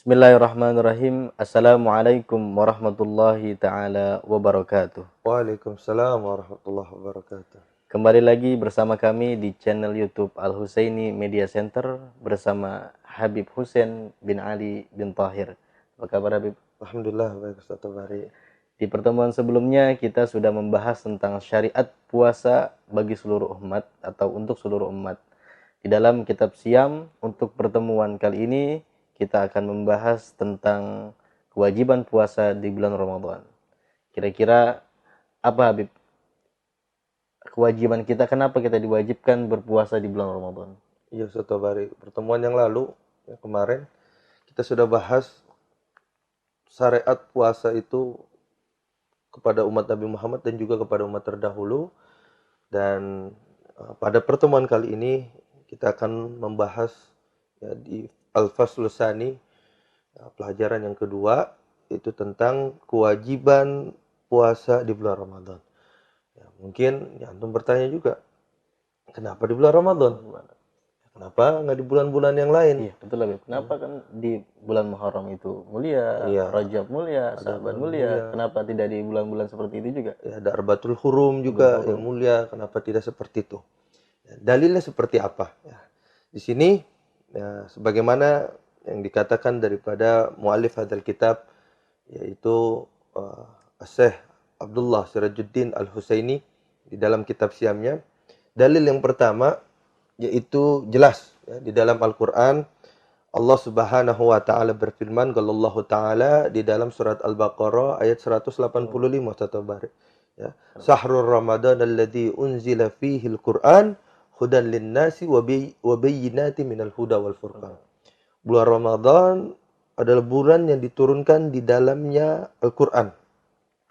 Bismillahirrahmanirrahim. Assalamualaikum warahmatullahi taala wabarakatuh. Waalaikumsalam warahmatullahi wabarakatuh. Kembali lagi bersama kami di channel YouTube Al Husaini Media Center bersama Habib Husain bin Ali bin Tahir. Apa kabar Habib? Alhamdulillah baik Ustaz Tabari. Di pertemuan sebelumnya kita sudah membahas tentang syariat puasa bagi seluruh umat atau untuk seluruh umat. Di dalam kitab Siam, untuk pertemuan kali ini kita akan membahas tentang kewajiban puasa di bulan Ramadan. Kira-kira apa Habib? Kewajiban kita, kenapa kita diwajibkan berpuasa di bulan Ramadan? Iya Ustaz Tabari, pertemuan yang lalu kemarin kita sudah bahas syariat puasa itu kepada umat Nabi Muhammad dan juga kepada umat terdahulu, dan pada pertemuan kali ini kita akan membahas di Al-Faslu Tsani, pelajaran yang kedua, itu tentang kewajiban puasa di bulan Ramadan. Mungkin antum bertanya juga, kenapa di bulan Ramadan? Kenapa nggak di bulan-bulan yang lain? Iya, betul Habib. Kenapa kan di bulan Muharram itu mulia, Iya. Rajab mulia, Syaban mulia. Kenapa tidak di bulan-bulan seperti itu juga? Ya, ada Arbatul Hurum juga yang mulia, kenapa tidak seperti itu? Dalilnya seperti apa? Di sini sebagaimana yang dikatakan daripada muallif hadzal kitab, yaitu Syekh Abdullah Sirajuddin Al-Husaini di dalam kitab Siamnya. Dalil yang pertama yaitu jelas di dalam Al-Qur'an Allah Subhanahu wa taala berfirman, qala Allah taala di dalam surat Al-Baqarah ayat 185 Tatabari. Syahrul Ramadan alladzi unzila fihi al-Qur'an hudan lin-nasi wa bayyinatin minal huda wal furqan. Bulan Ramadan adalah bulan yang diturunkan di dalamnya Al-Qur'an.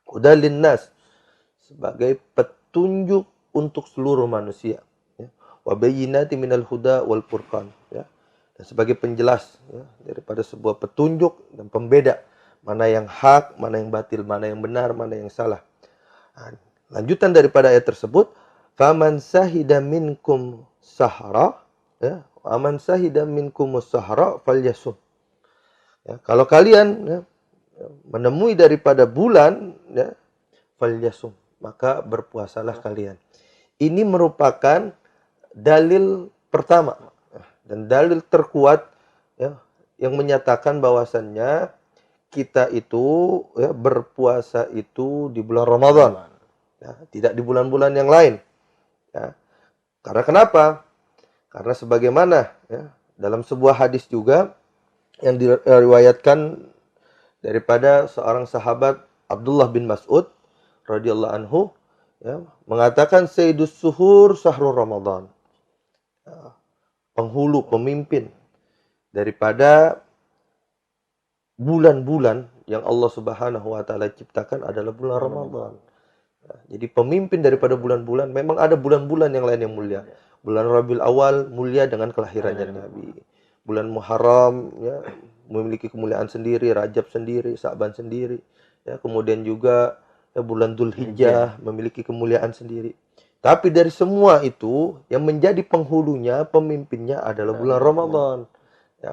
Hudan lin-nas, sebagai petunjuk untuk seluruh manusia. Wa bayyinatin minal huda wal furqan, dan sebagai penjelas daripada sebuah petunjuk dan pembeda mana yang hak, mana yang batil, mana yang benar, mana yang salah. Lanjutan daripada ayat tersebut, faman sahida minkum sahra, aman sahida minkum sahra falyasum. Kalau kalian menemui daripada bulan, falyasum, maka berpuasalah kalian. Ini merupakan dalil pertama dan dalil terkuat yang menyatakan bahwasannya kita itu berpuasa itu di bulan Ramadan, tidak di bulan-bulan yang lain. Karena kenapa? Karena sebagaimana dalam sebuah hadis juga yang diriwayatkan daripada seorang sahabat Abdullah bin Mas'ud radhiyallahu anhu, mengatakan Sayyidus Suhur Syahrul Ramadan. Penghulu, pemimpin daripada bulan-bulan yang Allah Subhanahu wa taala ciptakan adalah bulan Ramadan. Jadi pemimpin daripada bulan-bulan, memang ada bulan-bulan yang lain yang mulia. Bulan Rabiul Awal mulia dengan kelahirannya Nabi. Bulan Muharram memiliki kemuliaan sendiri, Rajab sendiri, Sa'ban sendiri. Kemudian juga bulan Dzulhijjah memiliki kemuliaan sendiri. Tapi dari semua itu, yang menjadi penghulunya, pemimpinnya adalah bulan Ramadan.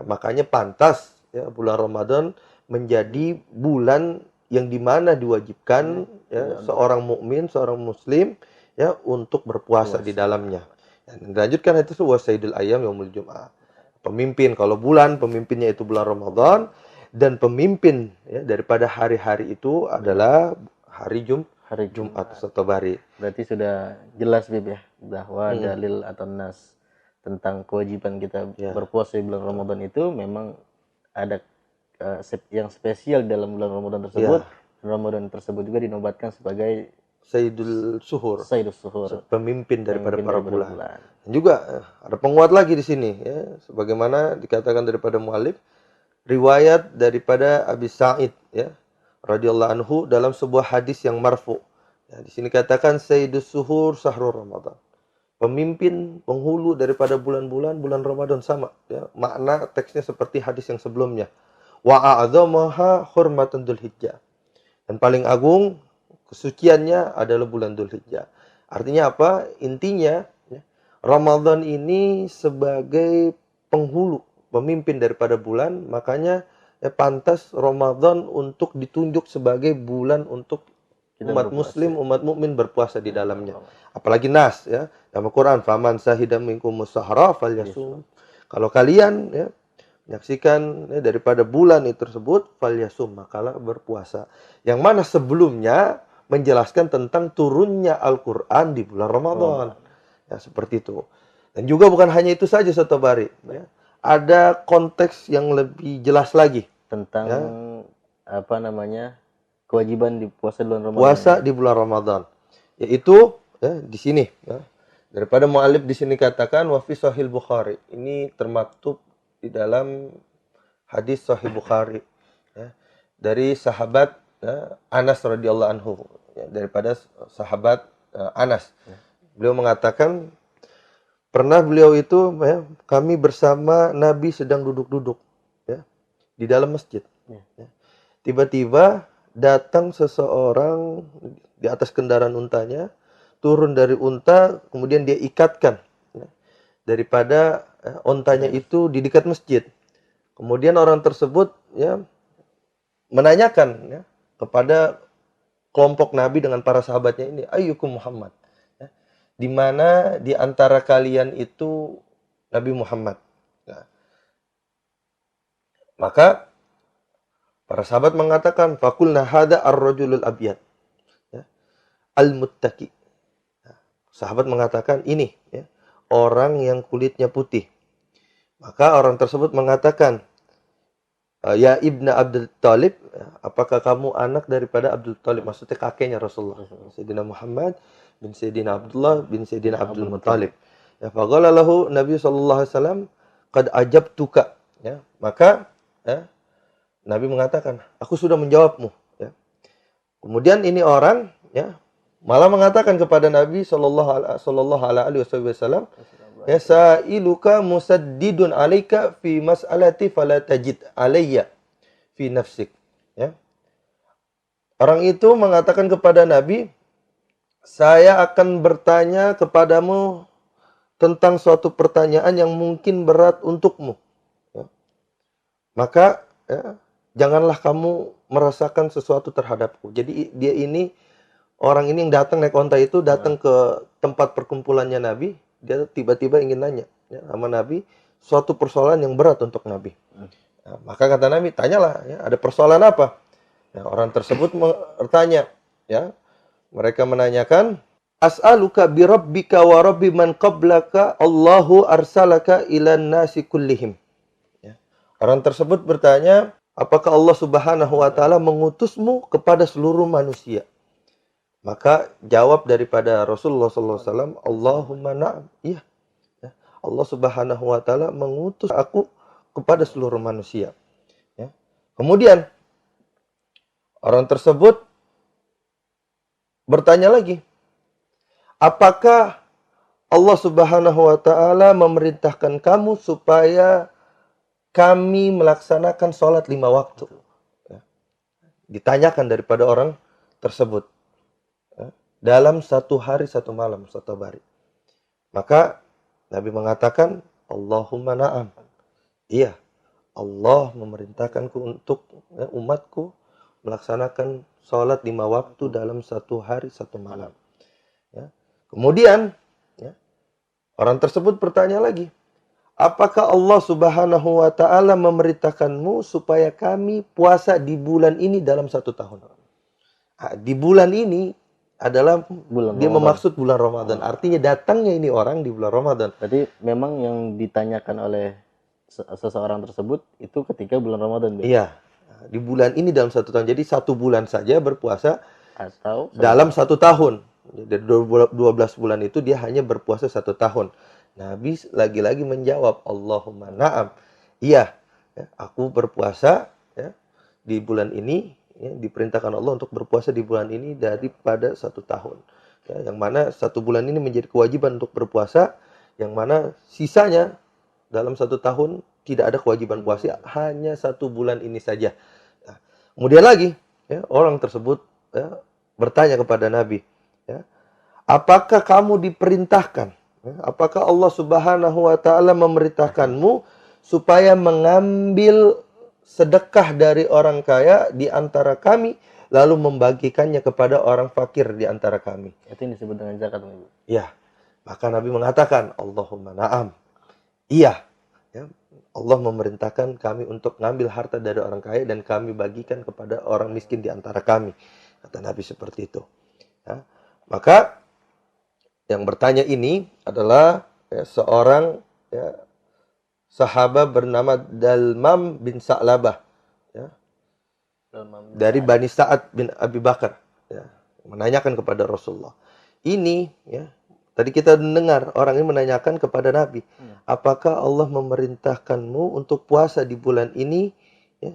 Makanya pantas bulan Ramadan menjadi bulan yang dimana diwajibkan seorang mukmin, seorang muslim untuk berpuasa di dalamnya. Dan dilanjutkan itu wa sayyidul ayyam yaumul jum'ah. Pemimpin, kalau bulan, pemimpinnya itu bulan Ramadan, dan pemimpin daripada hari-hari itu adalah hari Jumat atau Bari. Berarti sudah jelas Bib bahwa dalil atau nas tentang kewajiban kita berpuasa di bulan Ramadan itu memang ada yang spesial dalam bulan Ramadan tersebut. Ramadan tersebut juga dinobatkan sebagai Sayyidul Suhur, pemimpin daripada para bulan. Dan juga ada penguat lagi di sini, sebagaimana dikatakan daripada muallif, riwayat daripada Abi Sa'id radhiyallahu anhu dalam sebuah hadis yang marfu. Di sini katakan Sayyidus Suhur Syahrul Ramadan. Pemimpin, penghulu daripada bulan-bulan, bulan Ramadan sama. Makna teksnya seperti hadis yang sebelumnya. Wa a'dzamaha hurmatan Dzulhijjah. Dan paling agung kesuciannya adalah bulan Dzulhijjah. Artinya apa? Intinya Ramadan ini sebagai penghulu, pemimpin daripada bulan, makanya pantas Ramadan untuk ditunjuk sebagai bulan untuk Kita umat berpuasa. muslim, umat mukmin berpuasa di dalamnya. Apalagi nas ya, dalam Al-Quran, faman sahida minkumus sahra falyasum. Kalau kalian ya menyaksikan ya, daripada bulan itu tersebut falyasum, makalah berpuasa. Yang mana sebelumnya menjelaskan tentang turunnya Al-Quran di bulan Ramadan. Ya, seperti itu. Dan juga bukan hanya itu saja Soto Bari. Ya. Ada konteks yang lebih jelas lagi. Tentang Ya. apa namanya, kewajiban di puasa di bulan Ramadan. Puasa di bulan Ramadan. Yaitu ya, di sini. Ya. Daripada mu'alif di sini katakan wa fi Sahih Bukhari. Ini termaktub di dalam hadis Sahih Bukhari. Ya. Dari sahabat ya, Anas radhiyallahu anhu. Ya, daripada sahabat Anas. Beliau mengatakan, pernah beliau itu, ya, kami bersama Nabi sedang duduk-duduk ya, di dalam masjid. Ya. Tiba-tiba datang seseorang di atas kendaraan untanya, turun dari unta, kemudian dia ikatkan ya, daripada ontanya itu di dekat masjid. Kemudian orang tersebut ya, menanyakan ya, kepada kelompok Nabi dengan para sahabatnya ini, ayyukum Muhammad. Di mana di antara kalian itu Nabi Muhammad. Nah, maka para sahabat mengatakan, fakulna hada ar-rajulul abyad, ya, al-muttaqi. Nah, sahabat mengatakan ini ya, orang yang kulitnya putih. Maka orang tersebut mengatakan, ya Ibnu Abdul Thalib, apakah kamu anak daripada Abdul Thalib? Maksudnya kakeknya Rasulullah. Sayyidina Muhammad bin Sayyidina Abdullah bin Sayyidina Abdul Muttalib. Ya, faqala lahu Nabi sallallahu alaihi wasallam, qad ajabtuka. Ya, maka ya, Nabi mengatakan, aku sudah menjawabmu. Ya. Kemudian ini orang ya malah mengatakan kepada Nabi sallallahu alaihi wasallam, ya sa'iluka musaddidun alaika fi mas'alati fala tajid alayya fi nafsik. Ya. Orang itu mengatakan kepada Nabi, saya akan bertanya kepadamu tentang suatu pertanyaan yang mungkin berat untukmu. Ya. Maka ya, janganlah kamu merasakan sesuatu terhadapku. Jadi dia ini, orang ini yang datang naik onta itu datang ke tempat perkumpulannya Nabi. Dia tiba-tiba ingin nanya ya, sama Nabi suatu persoalan yang berat untuk Nabi. Nah, maka kata Nabi, tanyalah, ya, ada persoalan apa? Ya, orang tersebut bertanya, ya, mereka menanyakan, as'aluka bi rabbika wa rabbi man qablaka Allahu arsalaka ilan nasi kullihim. Ya. Orang tersebut bertanya, apakah Allah Subhanahu wa taala mengutusmu kepada seluruh manusia? Maka jawab daripada Rasulullah SAW, Allahumma na'am. Iya. Ya. Allah Subhanahu wa taala mengutus aku kepada seluruh manusia. Ya. Kemudian orang tersebut bertanya lagi, apakah Allah Subhanahu wa taala memerintahkan kamu supaya kami melaksanakan sholat 5 waktu? Ya. Ditanyakan daripada orang tersebut. Ya. Dalam 1 hari 1 malam, 1 hari. Maka Nabi mengatakan, Allahumma na'am. Iya, Allah memerintahkanku untuk ya, umatku melaksanakan sholat 5 waktu dalam 1 hari 1 malam. Ya. Kemudian ya, orang tersebut bertanya lagi, apakah Allah Subhanahu wa taala memerintahkanmu supaya kami puasa di bulan ini dalam 1 tahun? Nah, di bulan ini adalah dia memaksud bulan Ramadan. Artinya datangnya ini orang di bulan Ramadan. Berarti memang yang ditanyakan oleh seseorang tersebut itu ketika bulan Ramadan. Iya. Di bulan ini dalam 1 tahun. Jadi 1 bulan saja berpuasa atau dalam 1 tahun. Dari 12 bulan itu dia hanya berpuasa 1 tahun. Nabi lagi-lagi menjawab, Allahumma na'am. Iya, ya, aku berpuasa ya, di bulan ini. Ya, diperintahkan Allah untuk berpuasa di bulan ini daripada 1 tahun. Ya, yang mana 1 bulan ini menjadi kewajiban untuk berpuasa. Yang mana sisanya dalam 1 tahun tidak ada kewajiban puasa, hanya 1 bulan ini saja. Nah, kemudian lagi, ya, orang tersebut ya, bertanya kepada Nabi, ya, apakah kamu diperintahkan? Ya, apakah Allah Subhanahu wa taala memerintahkanmu supaya mengambil sedekah dari orang kaya di antara kami, lalu membagikannya kepada orang fakir di antara kami. Itu yang disebut dengan zakat, Ibu. Ya, maka Nabi mengatakan, Allahumma na'am. Iya, ya, Allah memerintahkan kami untuk ngambil harta dari orang kaya dan kami bagikan kepada orang miskin di antara kami. Kata Nabi seperti itu. Ya, maka yang bertanya ini adalah seorang sahabat bernama Dalmam bin Sa'labah, ya, dari Bani Sa'ad bin Abi Bakar, ya, menanyakan kepada Rasulullah. Ini, ya, tadi kita dengar orang ini menanyakan kepada Nabi, apakah Allah memerintahkanmu untuk puasa di bulan ini, ya,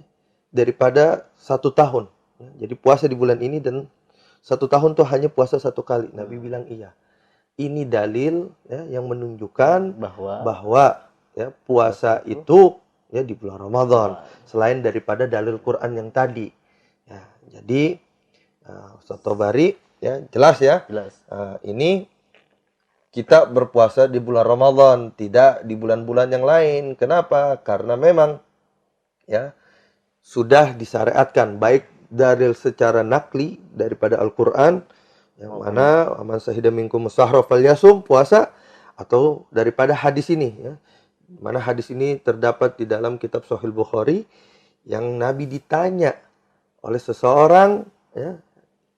daripada 1 tahun. Ya, jadi puasa di bulan ini dan 1 tahun tuh hanya puasa 1 kali. Nabi bilang iya. Ini dalil, ya, yang menunjukkan bahwa ya, puasa itu ya di bulan Ramadan, selain daripada dalil Quran yang tadi. Ya, jadi Ustaz Tobari, ya, jelas ya. Jelas. Ini kita berpuasa di bulan Ramadan, tidak di bulan-bulan yang lain. Kenapa? Karena memang ya sudah disyariatkan baik dalil secara nakli daripada Al-Qur'an yang mana aman sahida minkum musahra falyasum, puasa, atau daripada hadis ini, ya. Mana hadis ini terdapat di dalam kitab Sahih Bukhari yang Nabi ditanya oleh seseorang, ya,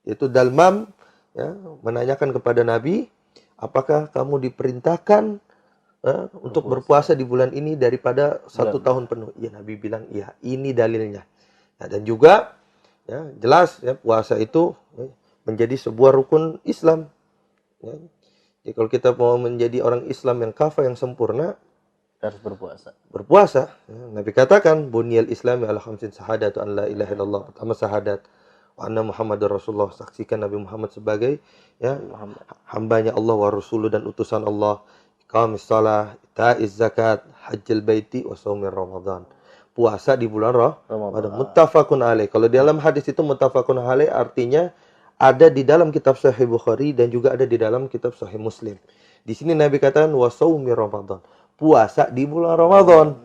yaitu Dalmam, ya, menanyakan kepada Nabi, apakah kamu diperintahkan untuk berpuasa di bulan ini daripada 1 tahun penuh? Ya, Nabi bilang iya, ini dalilnya. Nah, dan juga ya jelas ya puasa itu ya, menjadi sebuah rukun Islam. Ya. Jadi kalau kita mau menjadi orang Islam yang kafah, yang sempurna, harus berpuasa. Berpuasa. Ya. Nabi katakan, Bunyal Islami ala khamsin syahadat an la ilaha illallah. Pertama syahadat wa anna Muhammadar Rasulullah. Saksikan Nabi Muhammad sebagai ya hambanya Allah wa rasuluh dan utusan Allah. Iqamis shalah, ta'iz zakat, hajjal baiti wa shaumir Ramadan. Puasa di bulan Ramadan. Muttafaqun alaih. Kalau di dalam hadis itu muttafaqun alaih artinya ada di dalam kitab Sahih Bukhari dan juga ada di dalam kitab Sahih Muslim. Di sini Nabi katakan wa shaumir Ramadan. Puasa di bulan Ramadan.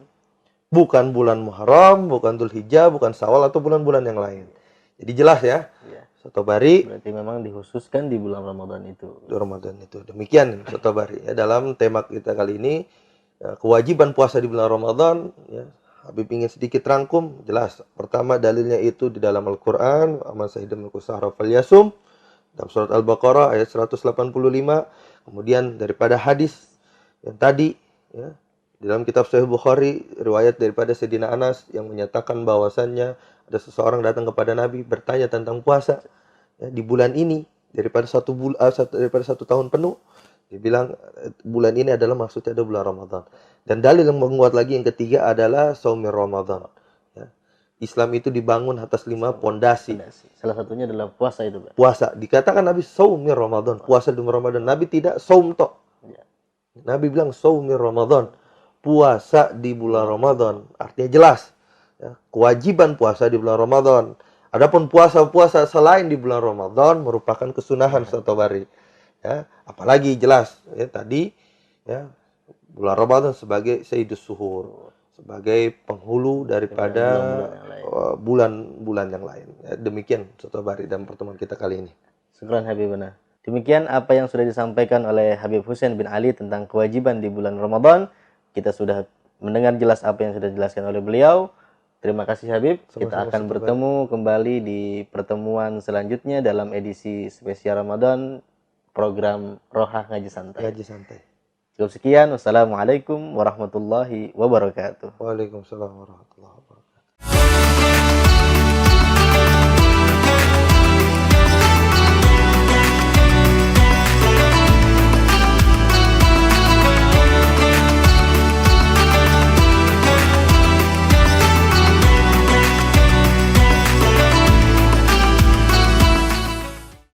Bukan bulan Muharram, bukan Dzulhijjah, bukan Syawal atau bulan-bulan yang lain. Jadi jelas ya. Sotobari. Berarti memang dikhususkan di bulan Ramadan itu. Di Ramadan itu. Demikian Sotobari ya, dalam tema kita kali ini kewajiban puasa di bulan Ramadan, ya. Habib ingin sedikit rangkum, jelas. Pertama dalilnya itu di dalam Al-Qur'an, aman sahidam kusahra falyasum, dalam surat Al-Baqarah ayat 185. Kemudian daripada hadis yang tadi, ya, di dalam kitab Sahih Bukhari, riwayat daripada Sayyidina Anas yang menyatakan bahwasannya ada seseorang datang kepada Nabi bertanya tentang puasa ya, di bulan ini daripada 1 tahun penuh. Dia bilang bulan ini adalah maksudnya ada bulan Ramadan. Dan dalil yang menguat lagi yang ketiga adalah Shaumir Ramadan. Ya. Islam itu dibangun atas 5 pondasi. Salah satunya adalah puasa itu, Pak. Puasa. Dikatakan Nabi Shaumir Ramadan, puasa di Ramadan. Nabi tidak saum tok. Ya. Nabi bilang Shaumir Ramadan, puasa di bulan Ramadan. Artinya jelas. Ya. Kewajiban puasa di bulan Ramadan. Adapun puasa-puasa selain di bulan Ramadan merupakan kesunahan Sotobari. Ya, apalagi jelas ya tadi ya bulan Ramadan sebagai Sayyidus Suhur, sebagai penghulu daripada bulan-bulan yang lain. Ya, demikian Sotobari dalam pertemuan kita kali ini. Syukran Habibana. Demikian apa yang sudah disampaikan oleh Habib Husain bin Ali tentang kewajiban di bulan Ramadan. Kita sudah mendengar jelas apa yang sudah dijelaskan oleh beliau. Terima kasih Habib. Kita akan bertemu kembali di pertemuan selanjutnya dalam edisi spesial Ramadan program Rohah Ngaji Santai. Ngaji Santai. Cukup sekian. Wassalamualaikum warahmatullahi wabarakatuh. Waalaikumsalam warahmatullahi wabarakatuh.